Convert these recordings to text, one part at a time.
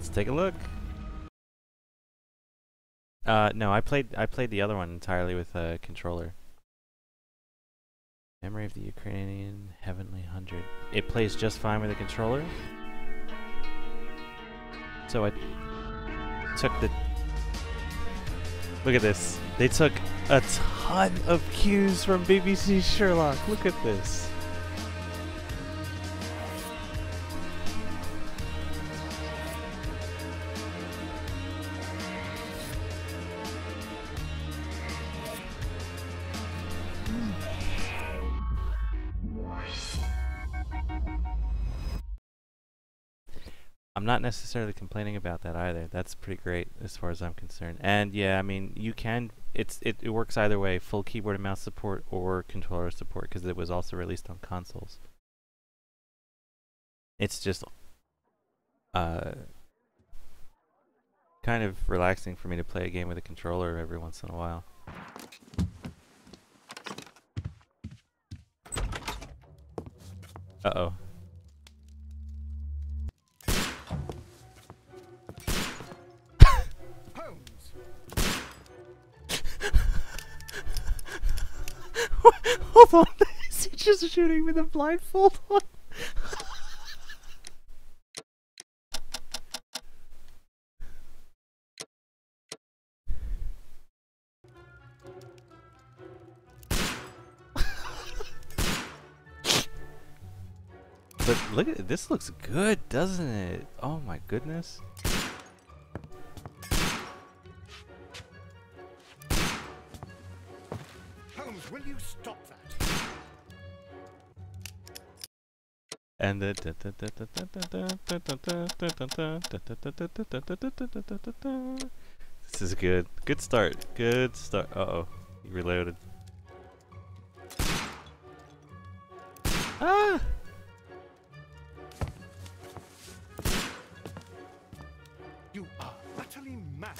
Let's take a look. No, I played the other one entirely with a controller. Memory of the Ukrainian Heavenly 100. It plays just fine with a controller. So I took the... Look at this. They took a ton of cues from BBC Sherlock. Look at this. I'm not necessarily complaining about that either. That's pretty great as far as I'm concerned. And yeah, I mean, you can, it works either way, full keyboard and mouse support or controller support, because it was also released on consoles. It's just kind of relaxing for me to play a game with a controller every once in a while. Uh-oh. Hold on, is he just shooting with a blindfold on? But look at it, this looks good, doesn't it? Oh my goodness. Holmes, will you stop that? And the this is good. Good start. Good start. Uh-oh. He reloaded. Ah! You are utterly mad.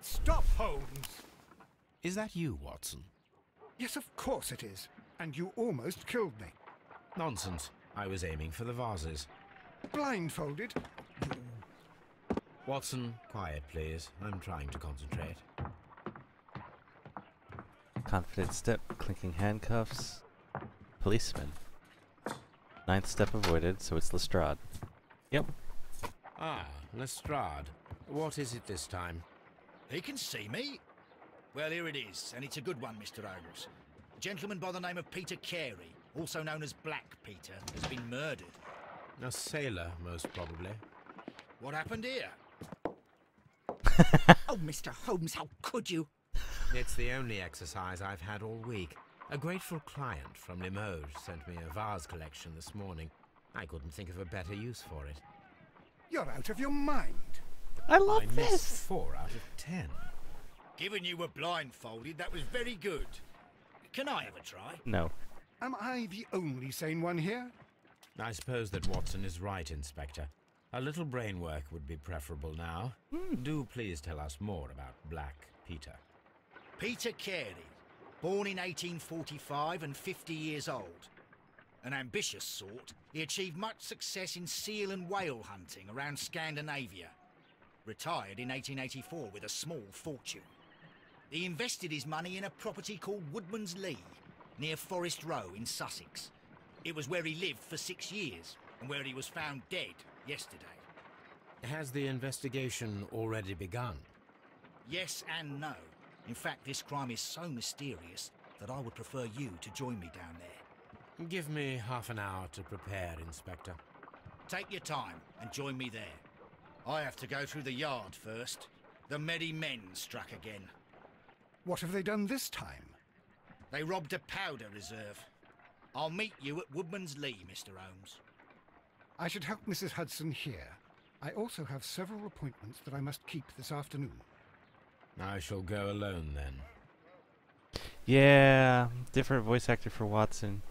Stop, Holmes! Is that you, Watson? Yes, of course it is. And you almost killed me. Nonsense. I was aiming for the vases. Blindfolded? Watson, quiet please. I'm trying to concentrate. Confident step, clinking handcuffs. Policeman. Ninth step avoided, so it's Lestrade. Yep. Ah, Lestrade. What is it this time? He can see me. Well, here it is, and it's a good one, Mr. Holmes. A gentleman by the name of Peter Carey, also known as Black Peter, has been murdered. A sailor, most probably. What happened here? Oh, Mr. Holmes, how could you? It's the only exercise I've had all week. A grateful client from Limoges sent me a vase collection this morning. I couldn't think of a better use for it. You're out of your mind. I love I missed this! 4 out of 10. Given you were blindfolded, that was very good. Can I have a try? No. Am I the only sane one here? I suppose that Watson is right, Inspector. A little brain work would be preferable now. Do please tell us more about Black Peter. Peter Carey, born in 1845 and 50 years old. An ambitious sort, he achieved much success in seal and whale hunting around Scandinavia. Retired in 1884 with a small fortune. He invested his money in a property called Woodman's Lee, near Forest Row in Sussex. It was where he lived for 6 years, and where he was found dead yesterday. Has the investigation already begun? Yes and no. In fact, this crime is so mysterious that I would prefer you to join me down there. Give me half an hour to prepare, Inspector. Take your time and join me there. I have to go through the yard first. The Merry Men struck again. What have they done this time? They robbed a powder reserve. I'll meet you at Woodman's Lee, Mr. Holmes. I should help Mrs. Hudson here. I also have several appointments that I must keep this afternoon. I shall go alone then. Yeah, different voice actor for Watson.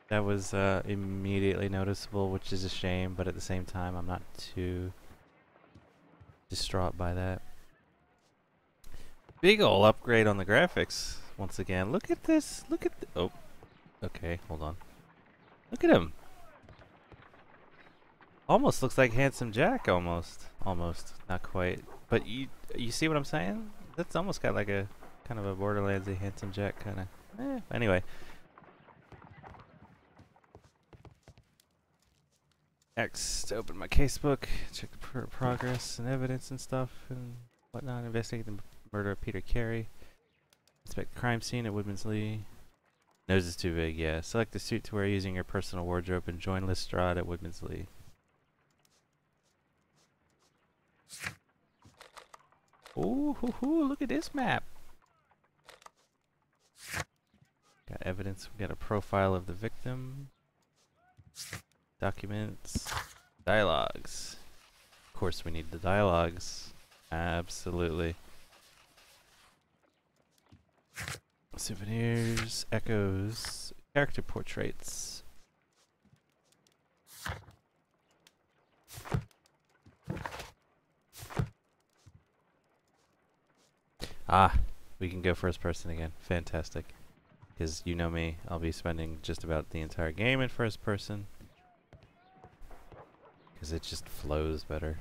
That was immediately noticeable, which is a shame, but at the same time, I'm not too distraught by that. Big ol' upgrade on the graphics once again. Look at this. Look at oh. Okay, hold on. Look at him. Almost looks like Handsome Jack almost. Almost. Not quite. But you see what I'm saying? That's almost got like a kind of a Borderlands-y Handsome Jack kind of. Anyway. Next, open my casebook, check the progress and evidence and stuff and whatnot. Investigate the murder of Peter Carey. Inspect the crime scene at Woodman's Lee. Nose is too big, yeah. Select the suit to wear using your personal wardrobe and join Lestrade at Woodman's Lee. Ooh, look at this map. Got evidence. We got a profile of the victim. Documents. Dialogues. Of course we need the dialogues. Absolutely. Souvenirs. Echoes. Character portraits. Ah, we can go first person again. Fantastic. Because you know me, I'll be spending just about the entire game in first person. Because it just flows better.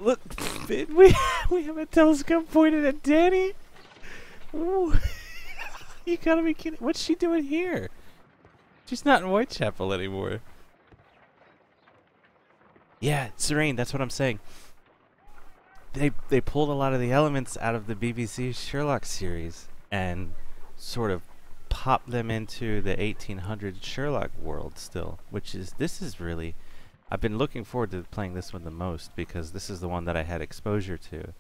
Look, we have a telescope pointed at Danny. Ooh. You gotta be kidding. What's she doing here? She's not in Whitechapel anymore. Yeah, Serene, that's what I'm saying. They pulled a lot of the elements out of the BBC Sherlock series and sort of popped them into the 1800 Sherlock world still, this is really, I've been looking forward to playing this one the most because this is the one that I had exposure to.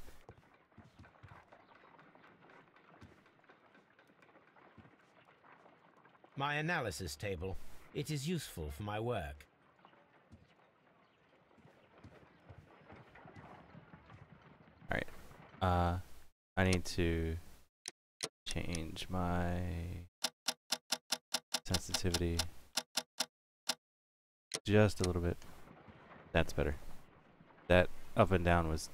My analysis table. It is useful for my work. Alright. I need to change my sensitivity just a little bit. That's better. That up and down was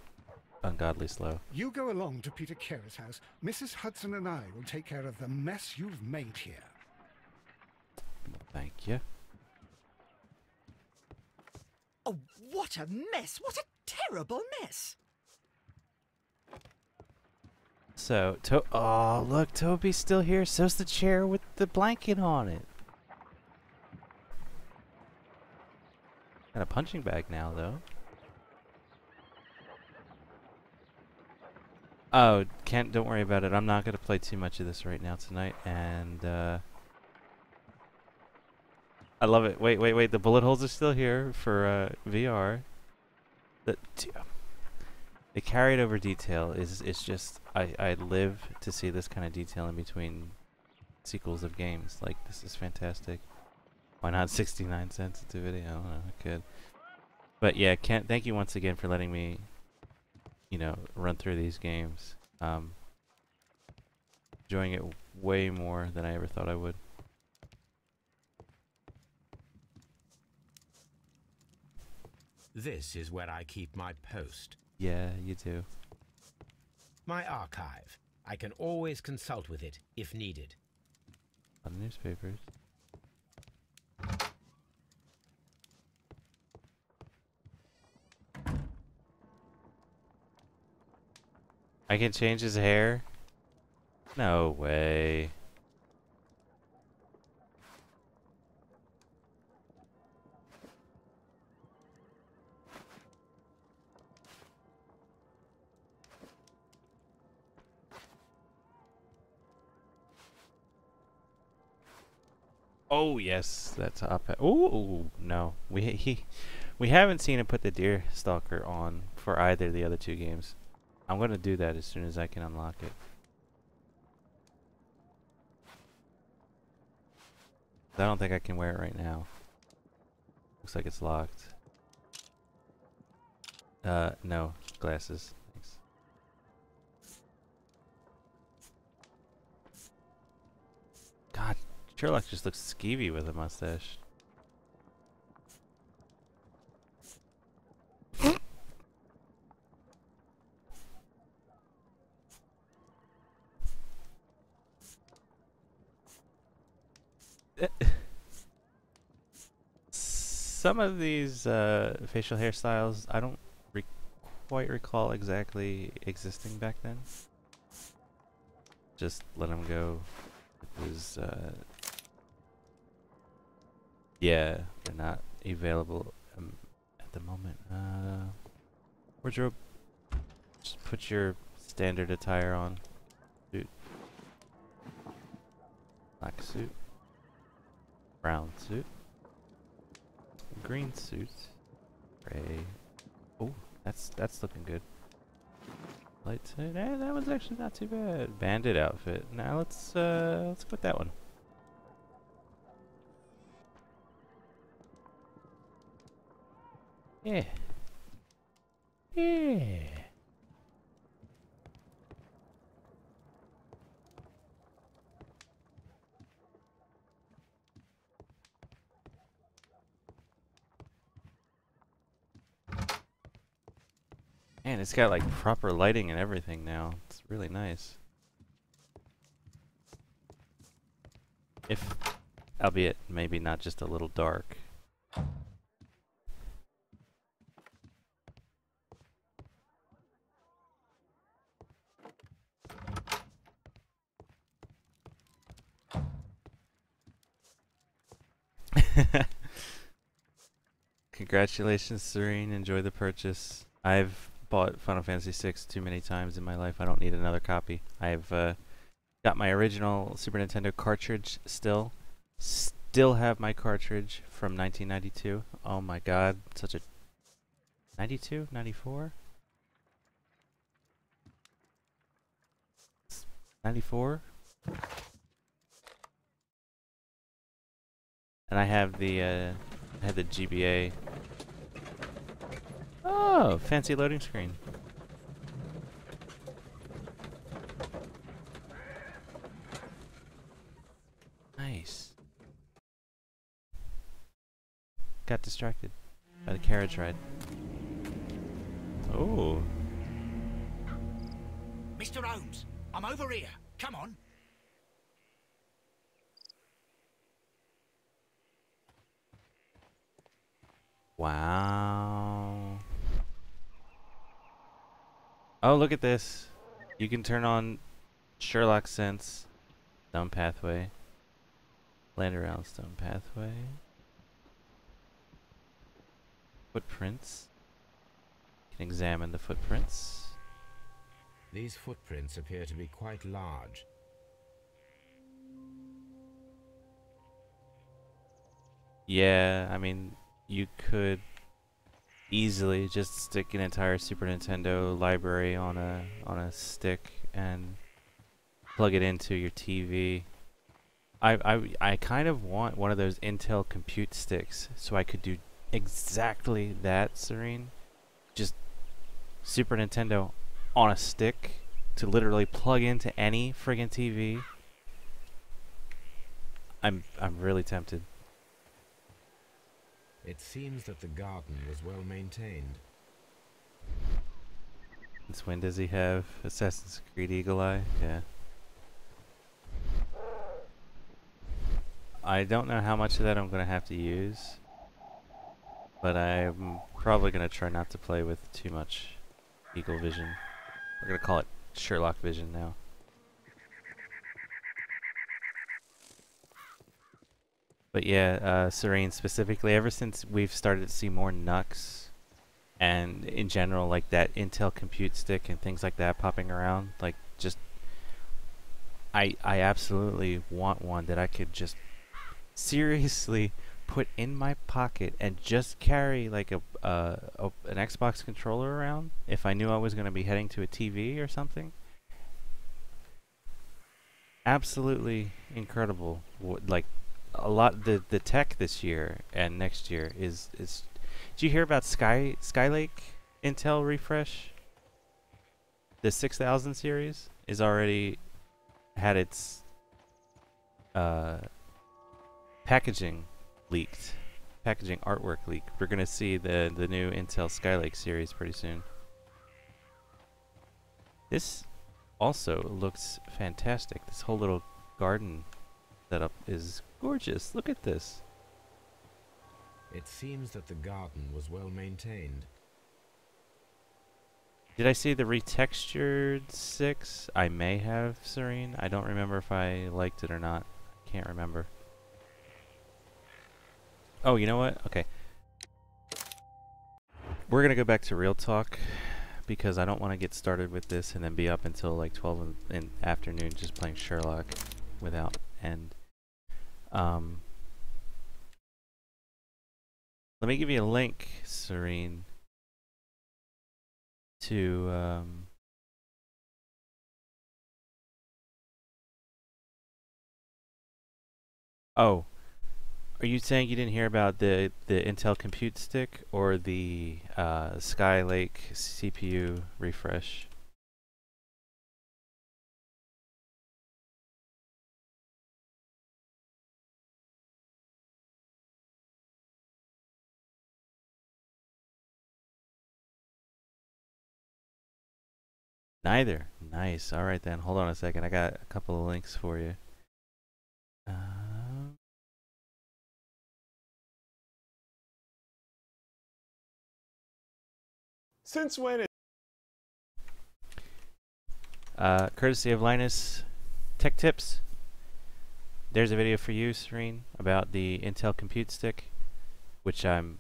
ungodly slow. You go along to Peter Carey's house. Mrs. Hudson and I will take care of the mess you've made here. Thank you. Oh, what a mess! What a terrible mess! So, oh, look, Toby's still here. So's the chair with the blanket on it. Got a punching bag now, though. Oh, don't worry about it. I'm not gonna play too much of this right now tonight, and I love it. Wait. The bullet holes are still here for VR. The carried over detail is just I live to see this kind of detail in between sequels of games. Like, this is fantastic. Why not 69 sensitivity? I don't know. I could. But yeah, Kent, thank you once again for letting me, run through these games. Enjoying it way more than I ever thought I would. This is where I keep my post. Yeah, you do. My archive. I can always consult with it if needed. A lot of newspapers. I can change his hair? No way. Oh yes, that's up. Ooh, no, we haven't seen him put the Deer Stalker on for either of the other two games. I'm gonna do that as soon as I can unlock it. I don't think I can wear it right now. Looks like it's locked. No glasses. Thanks. God. Sherlock just looks skeevy with a mustache. Some of these facial hairstyles, I don't quite recall exactly existing back then. Just let them go. It was, yeah, they're not available at the moment. Wardrobe, just put your standard attire on. Suit. Black suit. Brown suit. Green suit. Gray. Oh, that's looking good. Light suit. Eh, that one's actually not too bad. Bandit outfit. Now let's go with that one. Yeah. Yeah. Man, it's got like proper lighting and everything now. It's really nice. If, albeit maybe not just a little dark. Congratulations, Serene. Enjoy the purchase. I've bought Final Fantasy VI too many times in my life. I don't need another copy. I've got my original Super Nintendo cartridge still. Still have my cartridge from 1992. Oh my god, such a... 92? 94? 94? And I have the, I had the GBA. Oh, fancy loading screen. Nice. Got distracted by the carriage ride. Oh. Mr. Holmes, I'm over here. Come on. Wow. Oh, look at this. You can turn on Sherlock Sense, Stone Pathway, land around Stone Pathway, footprints. You can examine the footprints. These footprints appear to be quite large. Yeah, I mean, you could easily just stick an entire Super Nintendo library on a stick and plug it into your TV. I kind of want one of those Intel compute sticks so I could do exactly that, Serene. Just Super Nintendo on a stick to literally plug into any friggin' TV. I'm really tempted. It seems that the garden was well maintained. Since when does he have Assassin's Creed Eagle Eye? Yeah. I don't know how much of that I'm going to have to use, but I'm probably going to try not to play with too much Eagle Vision. We're going to call it Sherlock Vision now. But yeah, Serene specifically, ever since we've started to see more Nux, and in general, like that Intel compute stick and things like that popping around, like just, I absolutely want one that I could just seriously put in my pocket and just carry like an Xbox controller around if I knew I was going to be heading to a TV or something. Absolutely incredible. Like a lot the tech this year and next year is did you hear about Skylake Intel refresh? The 6000 series is already had its packaging leaked. Packaging artwork leak. We're gonna see the new Intel Skylake series pretty soon. This also looks fantastic. This whole little garden setup is gorgeous. Look at this. It seems that the garden was well maintained. Did I see the retextured 6? I may have, Serene. I don't remember if I liked it or not. Can't remember. Oh, you know what? Okay. We're going to go back to real talk because I don't want to get started with this and then be up until like 12 in the afternoon just playing Sherlock without end. Let me give you a link, Serene, to oh, are you saying you didn't hear about the Intel Compute Stick or the Skylake CPU refresh? Neither. Nice. All right then. Hold on a second. I got a couple of links for you. Since when is Courtesy of Linus Tech Tips. There's a video for you, Serene, about the Intel Compute Stick, which I'm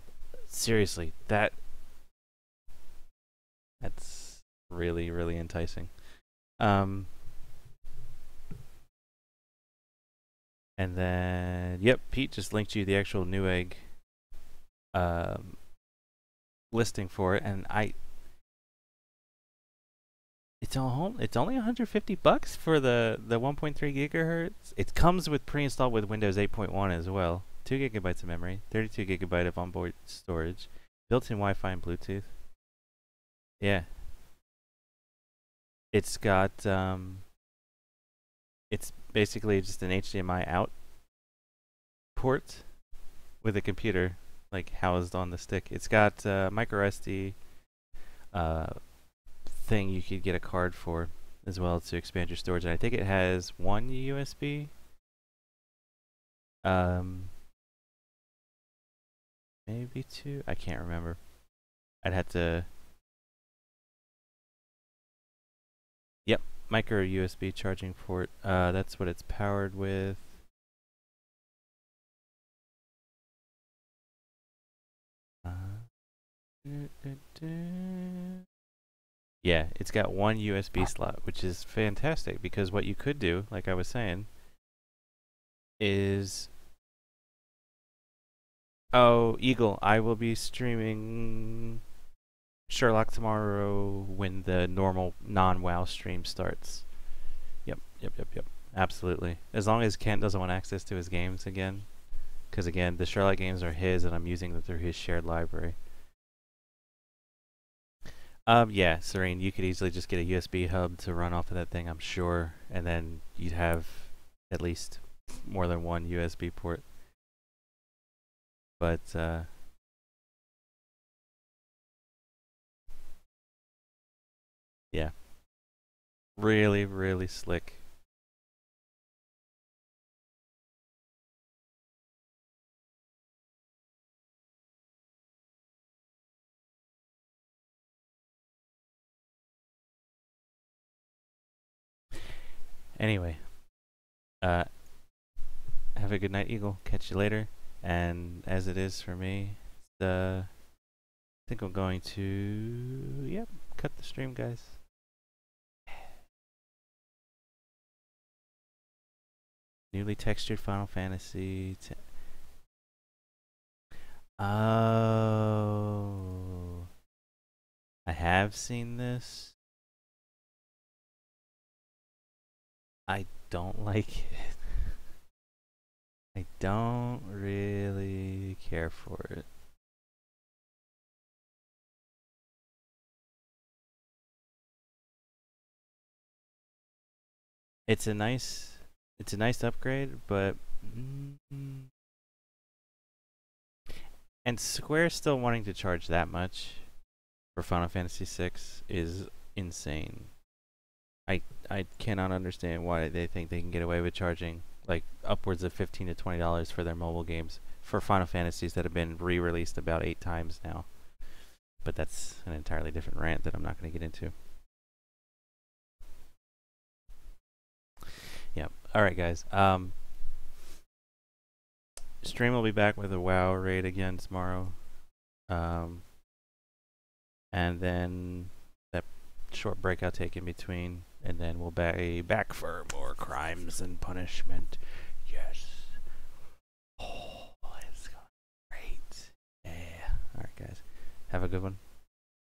seriously that's really really enticing. And then yep, Pete just linked you the actual Newegg listing for it, and it's only 150 bucks for the 1.3 gigahertz. It comes with pre-installed with Windows 8.1 as well. 2 gigabytes of memory, 32 gigabyte of onboard storage, built-in Wi-Fi and Bluetooth. Yeah. It's got it's basically just an HDMI out port with a computer like housed on the stick. It's got micro SD thing you could get a card for as well to expand your storage, and I think it has one USB. Maybe two. I can't remember. I'd have to. Yep, micro USB charging port. That's what it's powered with. Yeah, it's got one USB slot, which is fantastic because what you could do, like I was saying, is oh, Eagle, I will be streaming Sherlock tomorrow when the normal non-WoW stream starts. Yep. Absolutely. As long as Kent doesn't want access to his games again, because again, the Sherlock games are his, and I'm using them through his shared library. Yeah, Serene, you could easily just get a USB hub to run off of that thing, I'm sure, and then you'd have at least more than one USB port. But, yeah. Really, really slick. Anyway, have a good night, Eagle. Catch you later. And as it is for me, I think I'm going to, yep, cut the stream, guys. Newly textured Final Fantasy. Oh, I have seen this. I don't like it. I don't really care for it. It's a nice upgrade, but and Square still wanting to charge that much for Final Fantasy VI is insane. I cannot understand why they think they can get away with charging like upwards of $15 to $20 for their mobile games for Final Fantasies that have been re-released about 8 times now. But that's an entirely different rant that I'm not going to get into. Yep. Alright, guys. Stream will be back with a WoW raid again tomorrow. And then that short break I'll take in between. And then we'll be back for more Crimes and Punishment. Yes. Oh, it's going great. Yeah. Alright, guys. Have a good one.